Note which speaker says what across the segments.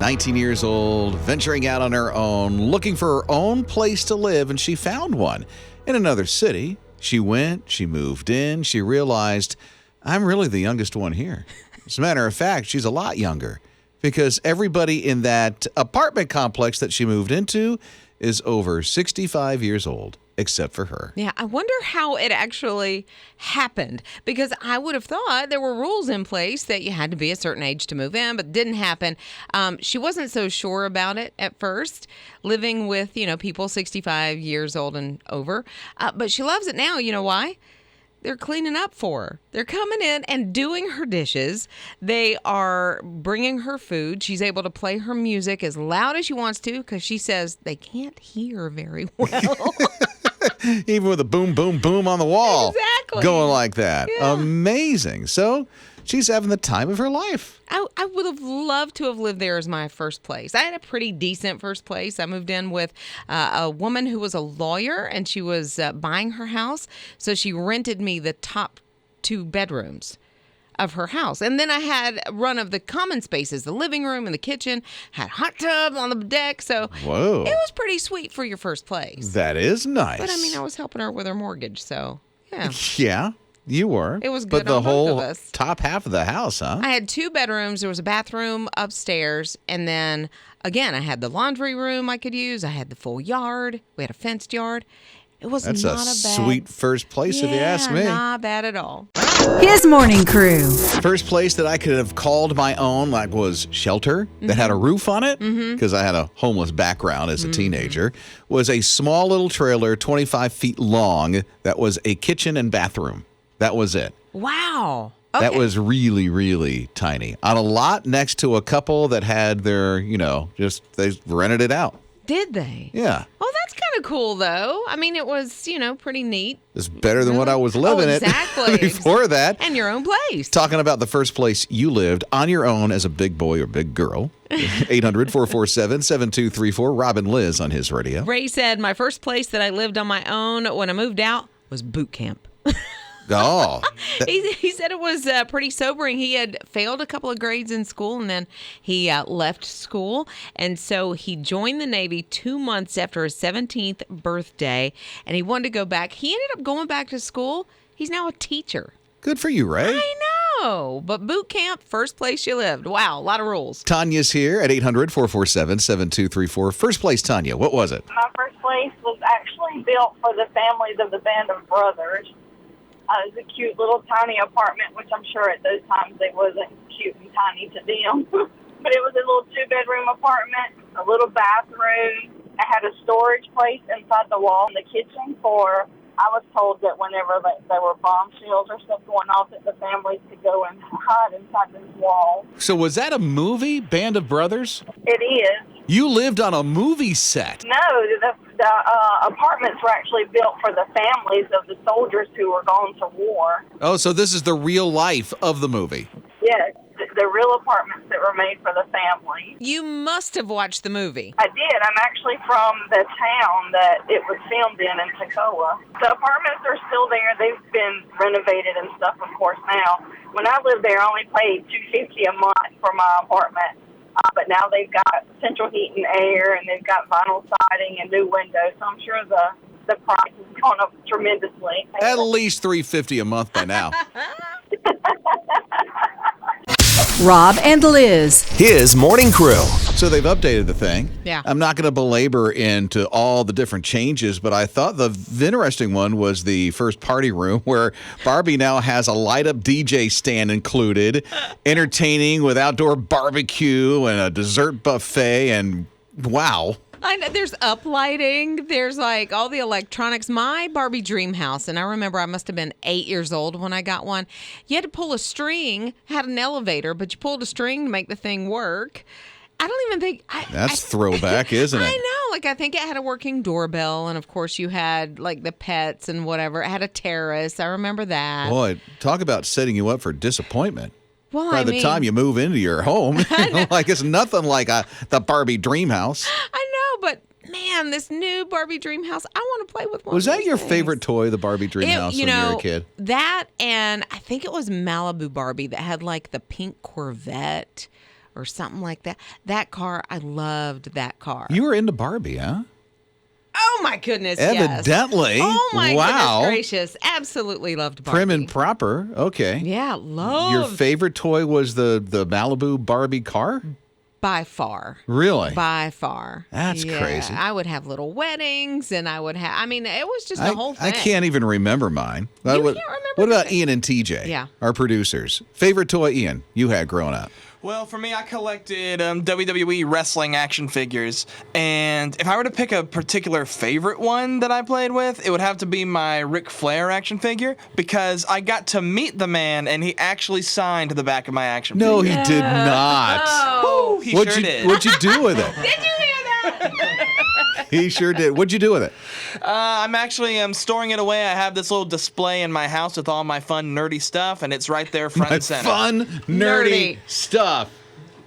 Speaker 1: 19 years old, venturing out on her own, looking for her own place to live, and she found one in another city. She went, she moved in, she realized, I'm really the youngest one here. As a matter of fact, she's a lot younger because everybody in that apartment complex that she moved into is over 65 years old, except for her.
Speaker 2: Yeah, I wonder how it actually happened, because I would have thought there were rules in place that you had to be a certain age to move in, but it didn't happen. She wasn't so sure about it at first, living with, people 65 years old and over. But she loves it now. You know why? They're cleaning up for her. They're coming in and doing her dishes. They are bringing her food. She's able to play her music as loud as she wants to because she says they can't hear very well.
Speaker 1: Even with a boom, boom, boom on the wall.
Speaker 2: Exactly.
Speaker 1: Going like that.
Speaker 2: Yeah.
Speaker 1: Amazing. So she's having the time of her life.
Speaker 2: I would have loved to have lived there as my first place. I had a pretty decent first place. I moved in with a woman who was a lawyer, and she was buying her house. So she rented me the top 2 bedrooms of her house. And then I had a run of the common spaces, the living room and the kitchen, had hot tub on the deck. So
Speaker 1: Whoa.
Speaker 2: It was pretty sweet for your first place.
Speaker 1: That is nice.
Speaker 2: But I was helping her with her mortgage. So yeah.
Speaker 1: Yeah. You were.
Speaker 2: It was good
Speaker 1: But the
Speaker 2: on both
Speaker 1: whole
Speaker 2: of us.
Speaker 1: top half of the house, huh?
Speaker 2: I had 2 bedrooms. There was a bathroom upstairs. And then, again, I had the laundry room I could use. I had the full yard. We had a fenced yard. It was
Speaker 1: That's
Speaker 2: not
Speaker 1: a
Speaker 2: a bad...
Speaker 1: sweet first place, if you ask me.
Speaker 2: Not bad at all.
Speaker 3: His morning crew.
Speaker 1: First place that I could have called my own was shelter that had a roof on it, because I had a homeless background as a teenager, was a small little trailer, 25 feet long, that was a kitchen and bathroom. That was it.
Speaker 2: Wow. Okay.
Speaker 1: That was really, really tiny. On a lot next to a couple that had their, they rented it out.
Speaker 2: Did they?
Speaker 1: Yeah.
Speaker 2: Oh, that's kind of cool, though. It was, pretty neat.
Speaker 1: It's better than what I was living
Speaker 2: exactly.
Speaker 1: in before that.
Speaker 2: And your own place.
Speaker 1: Talking about the first place you lived on your own as a big boy or big girl. 800-447-7234. Rob and Liz on His Radio.
Speaker 2: Ray said, my first place that I lived on my own when I moved out was boot camp.
Speaker 1: Oh.
Speaker 2: He said it was pretty sobering. He had failed a couple of grades in school, and then he left school. And so he joined the Navy 2 months after his 17th birthday, and he wanted to go back. He ended up going back to school. He's now a teacher.
Speaker 1: Good for you, Ray.
Speaker 2: I know. But boot camp, first place you lived. Wow, a lot of rules.
Speaker 1: Tanya's here at 800-447-7234. First place, Tanya. What was it?
Speaker 4: My first place was actually built for the families of the Band of Brothers. It was a cute little tiny apartment, which I'm sure at those times it wasn't cute and tiny to them. But it was a little 2-bedroom apartment, a little bathroom. I had a storage place inside the wall in the kitchen I was told that whenever there were bomb shells or stuff going off, that the families could go and hide inside this wall.
Speaker 1: So was that a movie, Band of Brothers?
Speaker 4: It is.
Speaker 1: You lived on a movie set.
Speaker 4: No, the apartments were actually built for the families of the soldiers who were gone to war.
Speaker 1: Oh, so this is the real life of the movie.
Speaker 4: Yes, the real apartments that were made for the family.
Speaker 2: You must have watched the movie.
Speaker 4: I did. I'm actually from the town that it was filmed in Toccoa. The apartments are still there. They've been renovated and stuff, of course, now. When I lived there, I only paid $250 a month for my apartment. But now they've got central heat and air, and they've got vinyl siding and new windows. So I'm sure the price has gone up tremendously.
Speaker 1: At least $350 a month by now.
Speaker 3: Rob and Liz.
Speaker 5: His morning crew.
Speaker 1: So they've updated the thing.
Speaker 2: Yeah.
Speaker 1: I'm not going to belabor into all the different changes, but I thought the interesting one was the first party room where Barbie now has a light-up DJ stand included, entertaining with outdoor barbecue and a dessert buffet, and wow.
Speaker 2: I know, there's uplighting. There's all the electronics. My Barbie dream house, and I remember I must have been 8 years old when I got one. You had to pull a string, had an elevator, but you pulled a string to make the thing work. I don't even think...
Speaker 1: That's throwback, isn't it?
Speaker 2: I know. I think it had a working doorbell, and of course you had the pets and whatever. It had a terrace. I remember that.
Speaker 1: Boy, talk about setting you up for disappointment.
Speaker 2: Well,
Speaker 1: By the time you move into your home, it's nothing like the Barbie dream house.
Speaker 2: I know, but man, this new Barbie dream house, I want to play with one.
Speaker 1: Was
Speaker 2: of
Speaker 1: that
Speaker 2: those
Speaker 1: your
Speaker 2: things.
Speaker 1: favorite toy, the Barbie dream house, when you were a kid?
Speaker 2: That, and I think it was Malibu Barbie that had the pink Corvette or something like that. That car, I loved that car.
Speaker 1: You were into Barbie, huh?
Speaker 2: Oh my goodness, yes.
Speaker 1: Evidently.
Speaker 2: Oh my
Speaker 1: wow.
Speaker 2: goodness gracious. Absolutely loved Barbie.
Speaker 1: Prim and proper. Okay.
Speaker 2: Yeah, loved.
Speaker 1: Your favorite toy was the Malibu Barbie car?
Speaker 2: By far.
Speaker 1: Really?
Speaker 2: By far.
Speaker 1: That's crazy.
Speaker 2: I would have little weddings, and I would have, it was just the whole thing.
Speaker 1: I can't even remember mine.
Speaker 2: You can't remember
Speaker 1: What about
Speaker 2: anything.
Speaker 1: Ian and TJ?
Speaker 2: Yeah.
Speaker 1: Our producers. Favorite toy, Ian, you had growing up?
Speaker 5: Well, for me, I collected WWE wrestling action figures, and if I were to pick a particular favorite one that I played with, it would have to be my Ric Flair action figure, because I got to meet the man, and he actually signed the back of my action
Speaker 1: No,
Speaker 5: figure.
Speaker 1: he did not.
Speaker 2: Oh.
Speaker 5: He sure did.
Speaker 1: What'd you do with it?
Speaker 2: Did you hear that?
Speaker 1: He sure did. What'd you do with it?
Speaker 5: I'm actually storing it away. I have this little display in my house with all my fun, nerdy stuff, and it's right there front and center.
Speaker 1: Fun, nerdy stuff.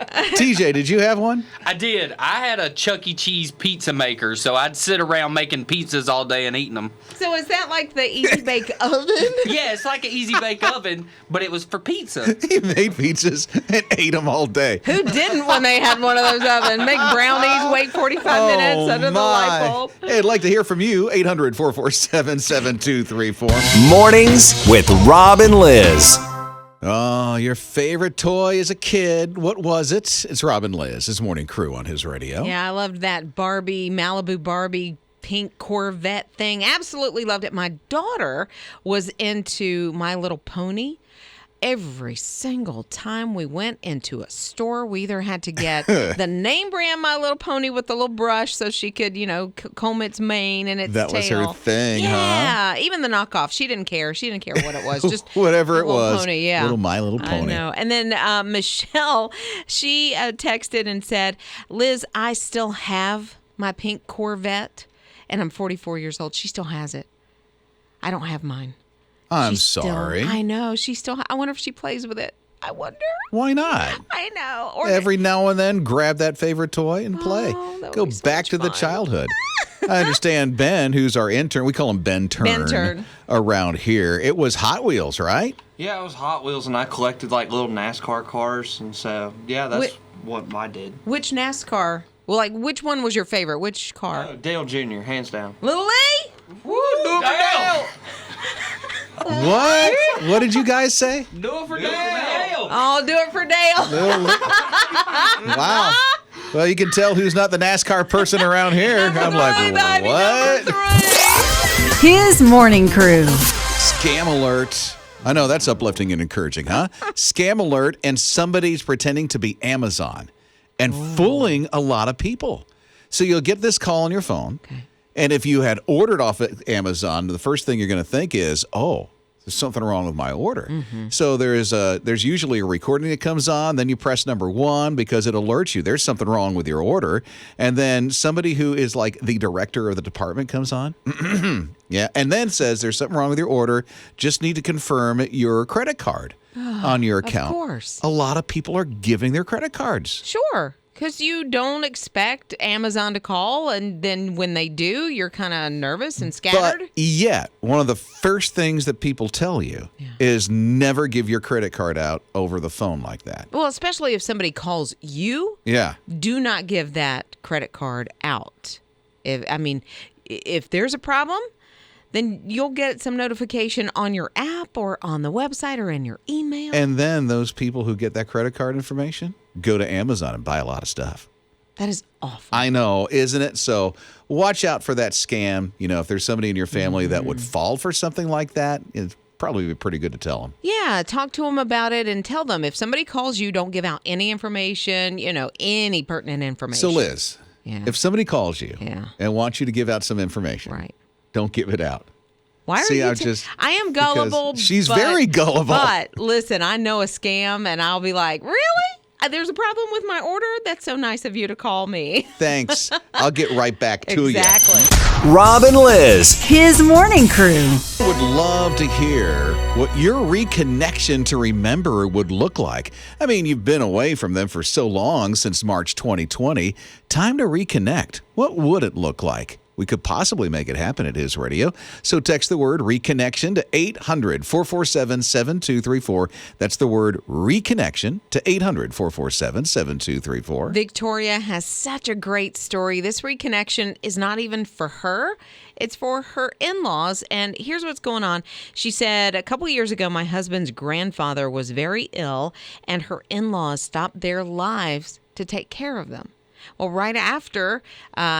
Speaker 1: TJ, did you have one?
Speaker 6: I did. I had a Chuck E. Cheese pizza maker, so I'd sit around making pizzas all day and eating them.
Speaker 2: So is that like the Easy Bake Oven?
Speaker 6: Yeah, it's like an easy bake oven, but it was for pizza.
Speaker 1: He made pizzas and ate them all day.
Speaker 2: Who didn't when they had one of those ovens? Make brownies, wait 45 minutes under the light bulb.
Speaker 1: Hey, I'd like to hear from you. 800-447-7234.
Speaker 7: Mornings with Rob and Liz.
Speaker 1: Oh, your favorite toy as a kid. What was it? It's Rob and Liz, his morning crew on his radio.
Speaker 2: Yeah, I loved that Malibu Barbie pink Corvette thing. Absolutely loved it. My daughter was into My Little Pony. Every single time we went into a store, we either had to get the name brand My Little Pony with the little brush so she could, comb its mane and its tail.
Speaker 1: That was her thing, huh?
Speaker 2: Yeah, even the knockoff. She didn't care. She didn't care what it was. Just
Speaker 1: whatever it
Speaker 2: Little
Speaker 1: was.
Speaker 2: Pony, yeah.
Speaker 1: Little My Little Pony.
Speaker 2: I know. And then Michelle, she texted and said, Liz, I still have my pink Corvette, and I'm 44 years old. She still has it. I don't have mine.
Speaker 1: I'm
Speaker 2: sorry.
Speaker 1: sorry.
Speaker 2: I know. I wonder if she plays with it. I wonder.
Speaker 1: Why not?
Speaker 2: I know. Or
Speaker 1: Every now and then, grab that favorite toy and play.
Speaker 2: that would
Speaker 1: Go
Speaker 2: be so
Speaker 1: back
Speaker 2: much
Speaker 1: to the
Speaker 2: fun.
Speaker 1: childhood. I understand Ben, who's our intern. We call him Ben Turn.
Speaker 2: Ben Turn.
Speaker 1: Around here. It was Hot Wheels, right?
Speaker 5: Yeah, it was Hot Wheels, and I collected like little NASCAR cars, and so yeah, that's what I did.
Speaker 2: which NASCAR? Well, like, which one was your favorite? Which car?
Speaker 5: Dale Jr., hands down.
Speaker 2: Little Lee?
Speaker 5: Woo, do it for Dale!
Speaker 1: What? What did you guys say?
Speaker 5: Do it for Dale!
Speaker 2: Oh, do it for Dale.
Speaker 1: Wow. Well, you can tell who's not the NASCAR person around here. I'm like, what?
Speaker 3: His morning crew.
Speaker 1: Scam alert. I know that's uplifting and encouraging, huh? Scam alert, and somebody's pretending to be Amazon and fooling a lot of people. So you'll get this call on your phone.
Speaker 2: Okay.
Speaker 1: And if you had ordered off of Amazon, the first thing you're going to think is, oh, there's something wrong with my order.
Speaker 2: Mm-hmm.
Speaker 1: So there's usually a recording that comes on. Then you press number 1 because it alerts you there's something wrong with your order. And then somebody who is like the director of the department comes on. Yeah. And then says there's something wrong with your order. Just need to confirm your credit card on your account.
Speaker 2: Of course.
Speaker 1: A lot of people are giving their credit cards.
Speaker 2: Sure. Because you don't expect Amazon to call, and then when they do, you're kind of nervous and scattered.
Speaker 1: But yet, one of the first things that people tell you is never give your credit card out over the phone like that.
Speaker 2: Well, especially if somebody calls you,
Speaker 1: Yeah.
Speaker 2: do not give that credit card out. If there's a problem, then you'll get some notification on your app or on the website or in your email.
Speaker 1: And then those people who get that credit card information go to Amazon and buy a lot of stuff.
Speaker 2: That is awful.
Speaker 1: I know, isn't it? So watch out for that scam. If there's somebody in your family that would fall for something like that, it'd probably be pretty good to tell them.
Speaker 2: Yeah, talk to them about it and tell them if somebody calls you, don't give out any information, any pertinent information.
Speaker 1: So Liz,
Speaker 2: Yeah.
Speaker 1: if somebody calls you
Speaker 2: Yeah.
Speaker 1: and wants you to give out some information,
Speaker 2: Right.
Speaker 1: don't give it out.
Speaker 2: Why are
Speaker 1: See,
Speaker 2: you?
Speaker 1: I
Speaker 2: am gullible.
Speaker 1: because she's very gullible.
Speaker 2: But listen, I know a scam, and I'll be like, really? There's a problem with my order? That's so nice of you to call me.
Speaker 1: Thanks. I'll get right back to
Speaker 2: Exactly.
Speaker 7: Rob and Liz.
Speaker 3: His morning crew.
Speaker 1: you. Would love to hear what your reconnection to Remember would look like. I mean, you've been away from them for so long since March 2020. Time to reconnect. What would it look like? we could possibly make it happen at His Radio. So text the word reconnection to 800-447-7234. That's the word reconnection to 800-447-7234.
Speaker 2: Victoria has such a great story. This reconnection is not even for her. It's for her in-laws. And here's what's going on. She said, a couple years ago, my husband's grandfather was very ill, and her in-laws stopped their lives to take care of them. Well, right after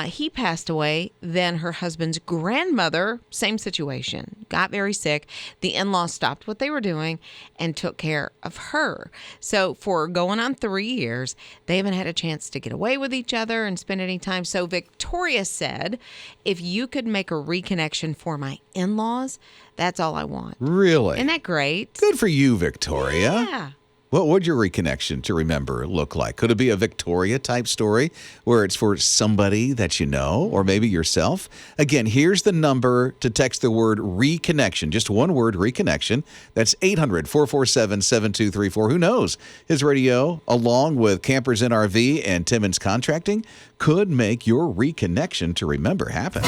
Speaker 2: he passed away, then her husband's grandmother, same situation, got very sick. The in-laws stopped what they were doing and took care of her. So for going on 3 years, they haven't had a chance to get away with each other and spend any time. So Victoria said, if you could make a reconnection for my in-laws, that's all I want.
Speaker 1: Really?
Speaker 2: Isn't that great?
Speaker 1: Good for you, Victoria.
Speaker 2: Yeah.
Speaker 1: What would your reconnection to remember look like? Could it be a Victoria-type story where it's for somebody that you know or maybe yourself? Again, here's the number to text the word reconnection. Just one word, reconnection. That's 800-447-7234. Who knows? His Radio, along with Campers NRV and Timmons Contracting, could make your reconnection to remember happen.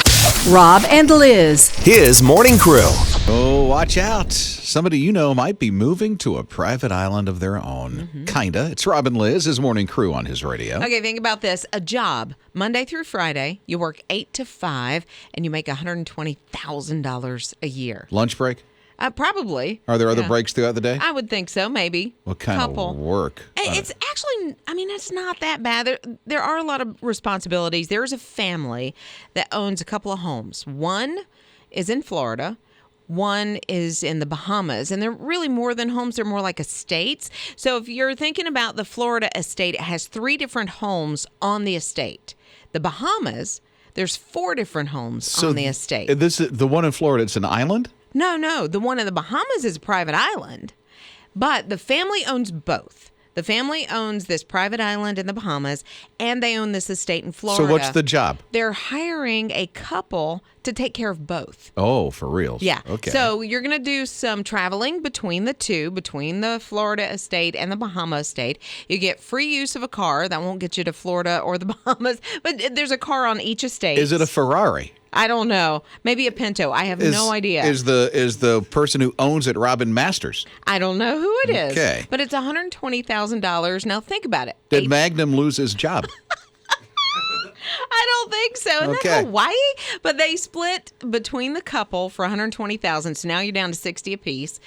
Speaker 3: Rob and Liz.
Speaker 7: His Morning Crew.
Speaker 1: Oh, watch out. Somebody you know might be moving to a private island of their own. Kinda. It's Rob and Liz, His Morning Crew on His Radio.
Speaker 2: Okay, think about this. A job, Monday through Friday, you work 8 to 5, and you make $120,000 a year.
Speaker 1: Lunch break?
Speaker 2: Probably.
Speaker 1: Are there other
Speaker 2: Yeah.
Speaker 1: breaks throughout the day?
Speaker 2: I would think so, maybe.
Speaker 1: What kind
Speaker 2: Couple.
Speaker 1: of work?
Speaker 2: It's actually, it's not that bad. There are a lot of responsibilities. There's a family that owns a couple of homes. One is in Florida. One is in the Bahamas, and they're really more than homes. They're more like estates. So if you're thinking about the Florida estate, it has 3 different homes on the estate. The Bahamas, there's 4 different homes on the estate.
Speaker 1: This is the one in Florida. It's an island?
Speaker 2: No. The one in the Bahamas is a private island, but the family owns both. The family owns this private island in the Bahamas, and they own this estate in Florida.
Speaker 1: So what's the job?
Speaker 2: They're hiring a couple to take care of both.
Speaker 1: Oh, for reals?
Speaker 2: Yeah.
Speaker 1: Okay.
Speaker 2: So you're going to do some traveling between the two, between the Florida estate and the Bahama estate. You get free use of a car. That won't get you to Florida or the Bahamas, but there's a car on each estate.
Speaker 1: Is it a Ferrari?
Speaker 2: I don't know. Maybe a Pinto. I have no idea.
Speaker 1: Is the person who owns it Robin Masters?
Speaker 2: I don't know who it is.
Speaker 1: Okay.
Speaker 2: But it's $120,000. Now think about it.
Speaker 1: Did Magnum lose his job?
Speaker 2: I don't think so. Isn't
Speaker 1: Okay.
Speaker 2: that Hawaii? But they split between the couple for $120,000. So now you're down to $60 apiece,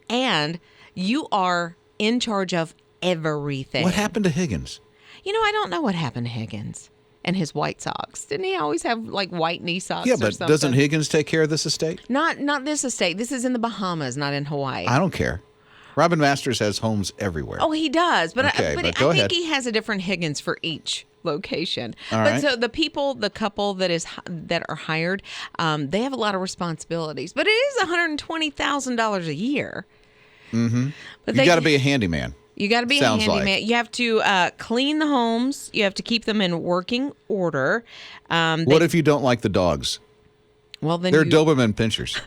Speaker 2: and you are in charge of everything.
Speaker 1: What happened to Higgins?
Speaker 2: I don't know what happened to Higgins and his white socks. Didn't he always have like white knee socks?
Speaker 1: Yeah,
Speaker 2: or
Speaker 1: but
Speaker 2: something?
Speaker 1: doesn't Higgins take care of this estate?
Speaker 2: Not this estate. This is in the Bahamas, not in Hawaii.
Speaker 1: I don't care. Robin Masters has homes everywhere.
Speaker 2: Oh, he does, but
Speaker 1: Okay,
Speaker 2: but
Speaker 1: but
Speaker 2: I
Speaker 1: go
Speaker 2: think
Speaker 1: ahead.
Speaker 2: he has a different Higgins for each location.
Speaker 1: All
Speaker 2: but
Speaker 1: right.
Speaker 2: so the couple that are hired, they have a lot of responsibilities. But it is $120,000 a year. Mm-hmm. But
Speaker 1: You got to be a handyman.
Speaker 2: You got to be
Speaker 1: Sounds
Speaker 2: a handyman.
Speaker 1: like.
Speaker 2: You have to clean the homes. You have to keep them in working order.
Speaker 1: What if you don't like the dogs?
Speaker 2: Well, then
Speaker 1: They're
Speaker 2: you,
Speaker 1: Doberman pinchers.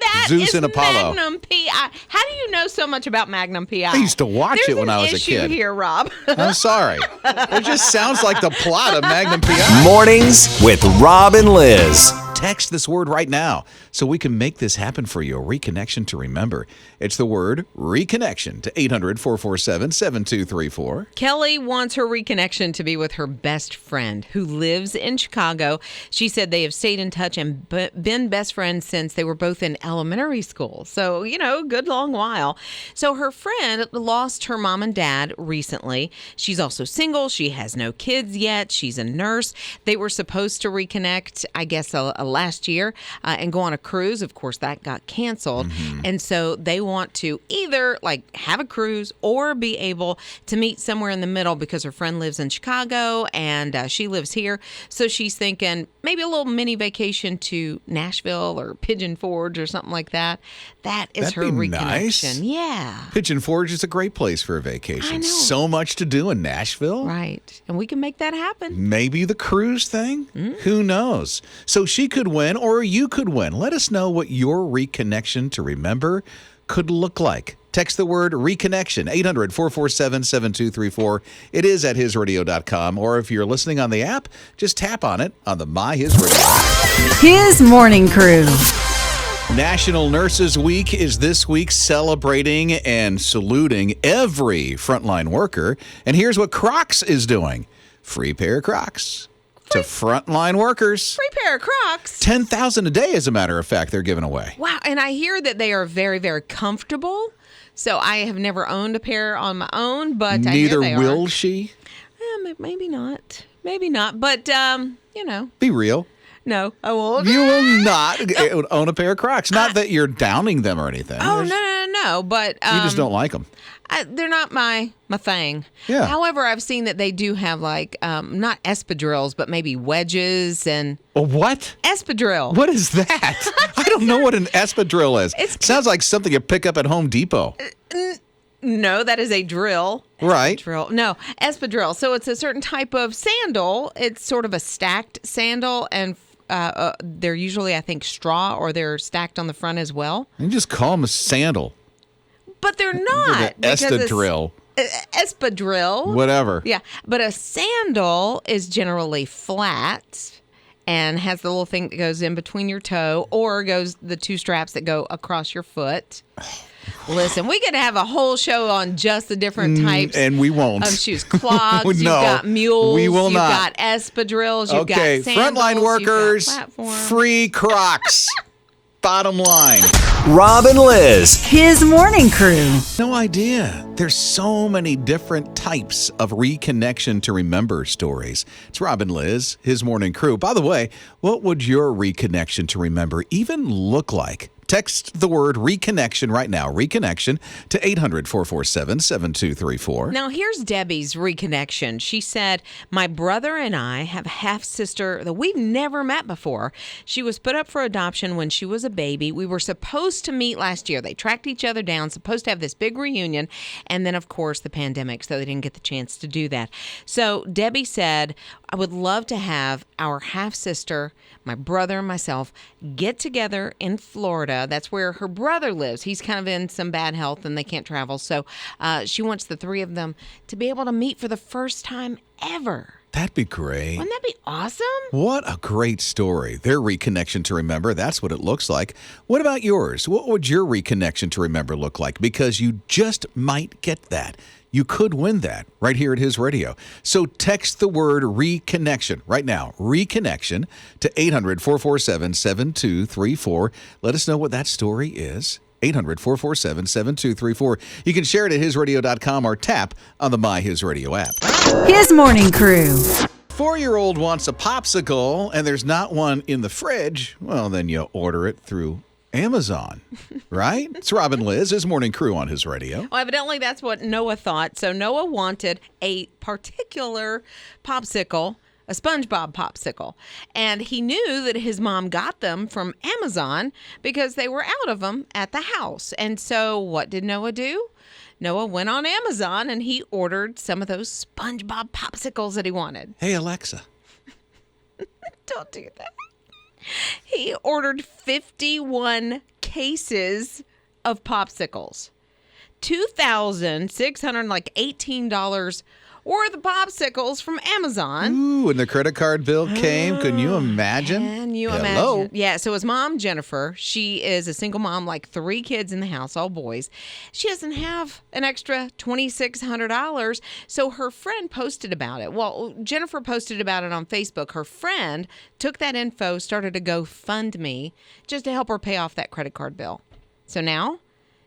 Speaker 2: that
Speaker 1: Zeus
Speaker 2: is
Speaker 1: and Apollo.
Speaker 2: Magnum PI. How do you know so much about Magnum PI?
Speaker 1: I used to watch
Speaker 2: There's
Speaker 1: it when
Speaker 2: an
Speaker 1: I was a
Speaker 2: issue
Speaker 1: kid.
Speaker 2: here, Rob.
Speaker 1: I'm sorry. It just sounds like the plot of Magnum PI.
Speaker 7: Mornings with Rob and Liz.
Speaker 1: Text this word right now so we can make this happen for you. A reconnection to remember. It's the word reconnection to 800-447-7234.
Speaker 2: Kelly wants her reconnection to be with her best friend who lives in Chicago. She said they have stayed in touch and been best friends since they were both in elementary school. So, good long while. So her friend lost her mom and dad recently. She's also single. She has no kids yet. She's a nurse. They were supposed to reconnect, I guess, last year and go on a cruise. Of course, that got canceled. And so they want to either have a cruise or be able to meet somewhere in the middle because her friend lives in Chicago and she lives here. So she's thinking maybe a little mini vacation to Nashville or Pigeon Forge or something like that. That is
Speaker 1: That'd
Speaker 2: her
Speaker 1: be
Speaker 2: reconnection.
Speaker 1: nice.
Speaker 2: Yeah.
Speaker 1: Pigeon Forge is a great place for a vacation.
Speaker 2: I know.
Speaker 1: So much to do in Nashville.
Speaker 2: Right. And we can make that happen.
Speaker 1: Maybe the cruise thing? Who knows? So she could win or you could win. Let us know what your reconnection to remember could look like. Text the word reconnection, 800-447-7234. It is at hisradio.com. Or if you're listening on the app, just tap on it on the My His Radio app.
Speaker 3: His Morning Crew.
Speaker 1: National Nurses Week is this week, celebrating and saluting every frontline worker. And here's what Crocs is doing. Free pair of Crocs to frontline workers.
Speaker 2: Free pair of Crocs.
Speaker 1: 10,000 a day, as a matter of fact, they're giving away.
Speaker 2: Wow, and I hear that they are very, very comfortable. So I have never owned a pair on my own, but I hear
Speaker 1: Neither
Speaker 2: they
Speaker 1: will
Speaker 2: are.
Speaker 1: she.
Speaker 2: Maybe not. Maybe not. But, you know.
Speaker 1: Be real.
Speaker 2: No, I won't.
Speaker 1: You will not own a pair of Crocs. Not that you're downing them or anything.
Speaker 2: Oh, no. But
Speaker 1: You just don't like them.
Speaker 2: they're not my thing.
Speaker 1: Yeah.
Speaker 2: However, I've seen that they do have like not espadrilles, but maybe wedges and
Speaker 1: What?
Speaker 2: espadrille.
Speaker 1: What is that? I don't know what an espadrille is.
Speaker 2: It's-
Speaker 1: Sounds like something you pick up at Home Depot.
Speaker 2: No, that is a drill.
Speaker 1: Right.
Speaker 2: Drill. No, espadrille. So it's a certain type of sandal. It's sort of a stacked sandal, and they're usually, I think, straw, or they're stacked on the front as well.
Speaker 1: You just call them a sandal.
Speaker 2: But they're not.
Speaker 1: An
Speaker 2: because it's-
Speaker 1: espadrille.
Speaker 2: Espadrille.
Speaker 1: Whatever.
Speaker 2: Yeah, but a sandal is generally flat and has the little thing that goes in between your toe, or goes the two straps that go across your foot. Listen, we could have a whole show on just the different types
Speaker 1: and we won't.
Speaker 2: of shoes. Clogs,
Speaker 1: No,
Speaker 2: you've got mules,
Speaker 1: we will
Speaker 2: you've
Speaker 1: not.
Speaker 2: got espadrilles, you've
Speaker 1: Okay,
Speaker 2: got sandals,
Speaker 1: frontline
Speaker 2: you've got
Speaker 1: workers,
Speaker 2: platform.
Speaker 1: free Crocs. Bottom line.
Speaker 7: Rob and Liz.
Speaker 3: His Morning Crew.
Speaker 1: No idea. There's so many different types of reconnection to remember stories. It's Rob and Liz, His Morning Crew. By the way, what would your reconnection to remember even look like? Text the word reconnection right now, reconnection, to 800-447-7234.
Speaker 2: Now, here's Debbie's reconnection. She said, my brother and I have a half-sister that we've never met before. She was put up for adoption when she was a baby. We were supposed to meet last year. They tracked each other down, supposed to have this big reunion, and then, of course, the pandemic, so they didn't get the chance to do that. So Debbie said, I would love to have our half-sister, my brother and myself, get together in Florida. That's where her brother lives. He's kind of in some bad health and they can't travel. So she wants the three of them to be able to meet for the first time ever.
Speaker 1: That'd be great.
Speaker 2: Wouldn't that be awesome?
Speaker 1: What a great story. Their reconnection to remember, that's what it looks like. What about yours? What would your reconnection to remember look like? Because you just might get that. You could win that right here at His Radio. So text the word reconnection right now, reconnection, to 800-447-7234. Let us know what that story is. 800-447-7234. You can share it at hisradio.com or tap on the My His Radio app.
Speaker 3: His Morning Crew.
Speaker 1: 4-year-old wants a popsicle and there's not one in the fridge. Well, then you order it through Amazon, right? It's Rob and Liz, His Morning Crew on His Radio.
Speaker 2: Well, evidently that's what Noah thought. So Noah wanted a particular popsicle, a SpongeBob popsicle. And he knew that his mom got them from Amazon because they were out of them at the house. And so what did Noah do? Noah went on Amazon and he ordered some of those SpongeBob popsicles that he wanted.
Speaker 1: Hey, Alexa.
Speaker 2: Don't do that. He ordered 51 cases of popsicles. $2,618 worth of popsicles from Amazon.
Speaker 1: Ooh, and the credit card bill came. Can you imagine?
Speaker 2: Can you
Speaker 1: Hello?
Speaker 2: imagine? Yeah, so his mom, Jennifer, she is a single mom, like 3 kids in the house, all boys. She doesn't have an extra $2,600, so her friend posted about it. Well, Jennifer posted about it on Facebook. Her friend took that info, started a GoFundMe just to help her pay off that credit card bill. So now,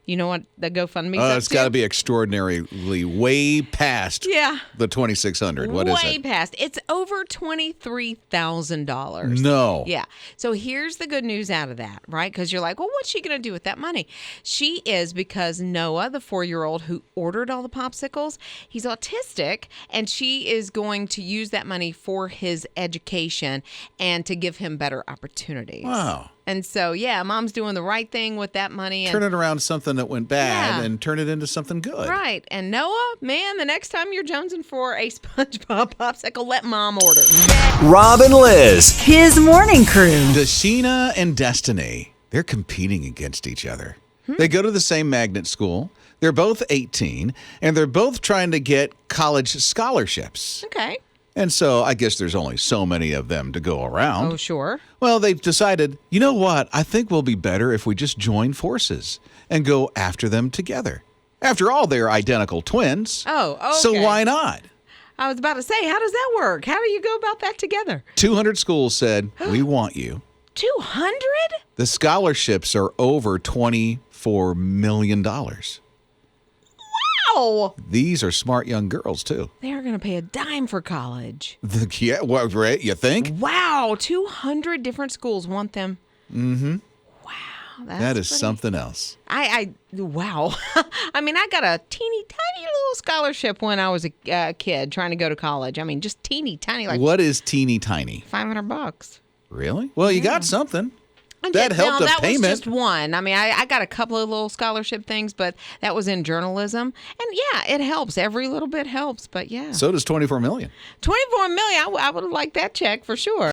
Speaker 2: you know what the GoFundMe's up
Speaker 1: It's
Speaker 2: to?
Speaker 1: got to be extraordinarily way past
Speaker 2: Yeah.
Speaker 1: the 2,600. What is
Speaker 2: Way
Speaker 1: it?
Speaker 2: past. It's over $23,000.
Speaker 1: No.
Speaker 2: Yeah. So here's the good news out of that, right? Because you're like, well, what's she going to do with that money? She is, because Noah, the 4-year-old who ordered all the popsicles, he's autistic, and she is going to use that money for his education and to give him better opportunities.
Speaker 1: Wow.
Speaker 2: And so, yeah, mom's doing the right thing with that money. And
Speaker 1: Turn it around something that went bad
Speaker 2: Yeah.
Speaker 1: and turn it into something good.
Speaker 2: right. And Noah, man, the next time you're jonesing for a SpongeBob popsicle, let mom order.
Speaker 7: Rob and Liz.
Speaker 3: His Morning Crew.
Speaker 1: Dashina and Destiny, they're competing against each other. They go to the same magnet school. They're both 18, and they're both trying to get college scholarships.
Speaker 2: Okay.
Speaker 1: And so I guess there's only so many of them to go around.
Speaker 2: Oh, sure.
Speaker 1: Well, they've decided, you know what? I think we'll be better if we just join forces and go after them together. After all, they're identical twins.
Speaker 2: Oh, okay.
Speaker 1: So why not?
Speaker 2: I was about to say, how does that work? How do you go about that together?
Speaker 1: 200 schools said, we want you.
Speaker 2: 200?
Speaker 1: The scholarships are over $24 million.
Speaker 2: Wow.
Speaker 1: These are smart young girls, too.
Speaker 2: They are going to pay a dime for college.
Speaker 1: Yeah, what, right? You think?
Speaker 2: Wow. 200 different schools want them.
Speaker 1: Mm-hmm.
Speaker 2: Wow.
Speaker 1: That is something else.
Speaker 2: Wow. I mean, I got a teeny tiny little scholarship when I was a kid trying to go to college. I mean, just teeny tiny, like
Speaker 1: What is teeny tiny?
Speaker 2: $500.
Speaker 1: Really? Well, you got something.
Speaker 2: I
Speaker 1: That
Speaker 2: did-
Speaker 1: helped
Speaker 2: now,
Speaker 1: a
Speaker 2: that
Speaker 1: payment.
Speaker 2: was just one. I mean, I got a couple of little scholarship things, but that was in journalism. And yeah, it helps. Every little bit helps. But yeah.
Speaker 1: So does $24 million.
Speaker 2: $24 million. I would have liked that check for sure.